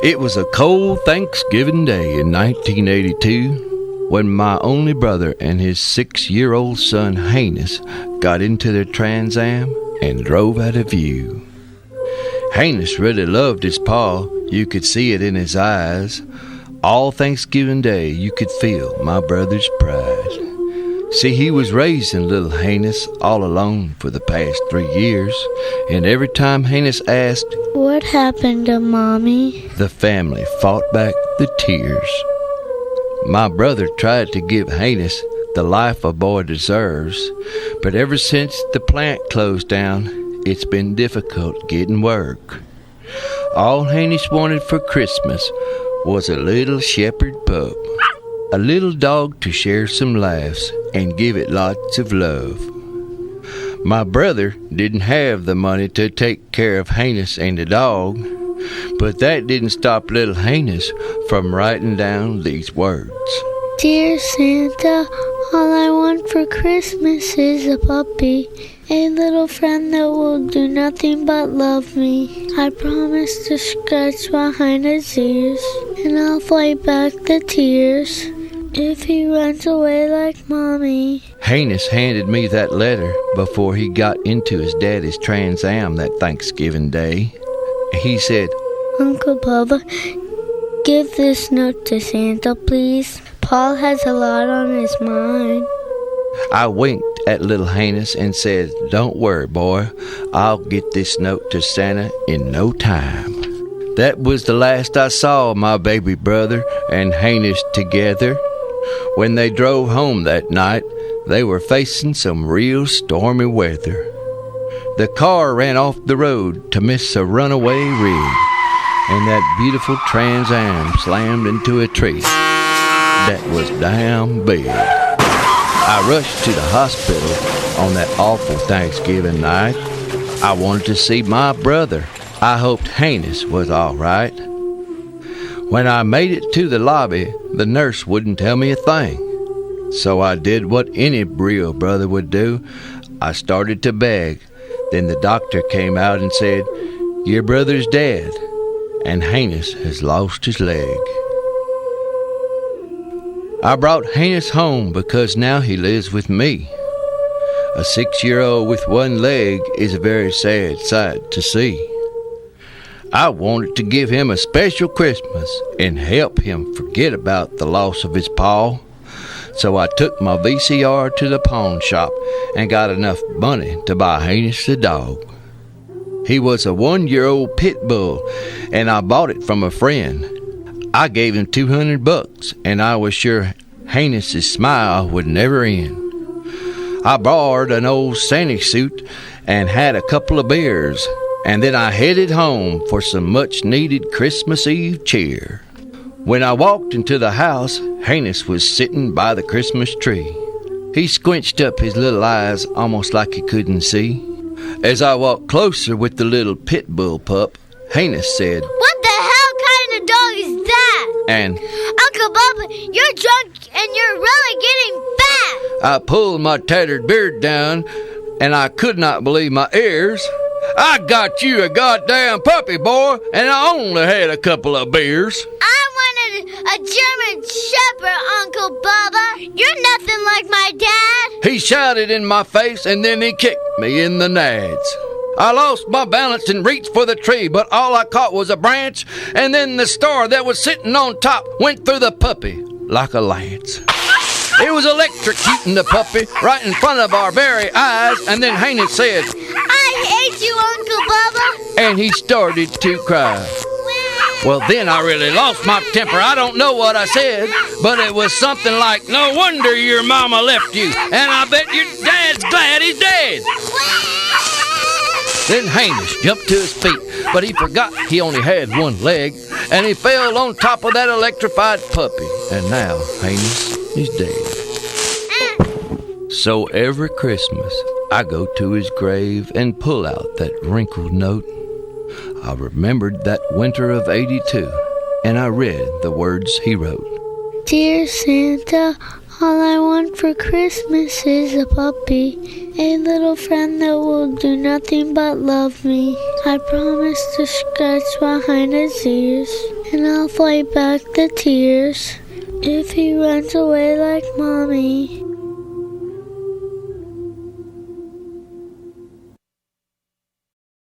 It was a cold Thanksgiving day in 1982 when my only brother and his 6-year-old son Hainus got into their Trans Am and drove out of view. Hainus really loved his pa. You could see it in his eyes. All Thanksgiving Day you could feel my brother's pride. See, he was raising little Hainus all alone for the past 3 years, and every time Hainus asked, "What happened to Mommy?" the family fought back the tears. My brother tried to give Hainus the life a boy deserves, but ever since the plant closed down, it's been difficult getting work. All Hainus wanted for Christmas was a little shepherd pup, a little dog to share some laughs and give it lots of love. My brother didn't have the money to take care of Hainus and the dog, but that didn't stop little Hainus from writing down these words. "Dear Santa, all I want for Christmas is a puppy, a little friend that will do nothing but love me. I promise to scratch behind his ears, and I'll fight back the tears if he runs away like Mommy." Hainus handed me that letter before he got into his daddy's Trans Am that Thanksgiving Day. He said, "Uncle Bubba, give this note to Santa, please. Paul has a lot on his mind." I winked at little Hainus and said, "Don't worry, boy. I'll get this note to Santa in no time." That was the last I saw of my baby brother and Hainus together. When they drove home that night, they were facing some real stormy weather. The car ran off the road to miss a runaway rig, and that beautiful Trans Am slammed into a tree that was damn big. I rushed to the hospital on that awful Thanksgiving night. I wanted to see my brother. I hoped Hainus was all right. When I made it to the lobby, the nurse wouldn't tell me a thing. So I did what any real brother would do. I started to beg. Then the doctor came out and said, "Your brother's dead, and Hainus has lost his leg." I brought Hainus home because now he lives with me. A 6-year-old with one leg is a very sad sight to see. I wanted to give him a special Christmas and help him forget about the loss of his paw. So I took my VCR to the pawn shop and got enough money to buy Hainus the dog. He was a 1-year-old pit bull, and I bought it from a friend. I gave him $200, and I was sure Hainus' smile would never end. I borrowed an old Santa suit and had a couple of beers, and then I headed home for some much-needed Christmas Eve cheer. When I walked into the house, Hainus was sitting by the Christmas tree. He squinched up his little eyes almost like he couldn't see. As I walked closer with the little pit bull pup, Hainus said, "What the hell kind of dog is that?" And, "Uncle Bubba, you're drunk and you're really getting fat." I pulled my tattered beard down, and I could not believe my ears. "I got you a goddamn puppy, boy, and I only had a couple of beers." "I wanted a German Shepherd, Uncle Bubba. You're nothing like my dad." He shouted in my face, and then he kicked me in the nads. I lost my balance and reached for the tree, but all I caught was a branch, and then the star that was sitting on top went through the puppy like a lance. It was electrocuting the puppy right in front of our very eyes, and then Hainus said, "I hate you, Uncle Bubba." and he started to cry. Well, then I really lost my temper. I don't know what I said, but it was something like, "No wonder your mama left you, and I bet your dad's glad he's dead." Then Hainus jumped to his feet, but he forgot he only had one leg, and he fell on top of that electrified puppy, and now Hainus is dead. So every Christmas, I go to his grave and pull out that wrinkled note. I remembered that winter of '82, and I read the words he wrote. "Dear Santa, all I want for Christmas is a puppy, a little friend that will do nothing but love me. I promise to scratch behind his ears, and I'll fight back the tears. If he runs away like Mommy,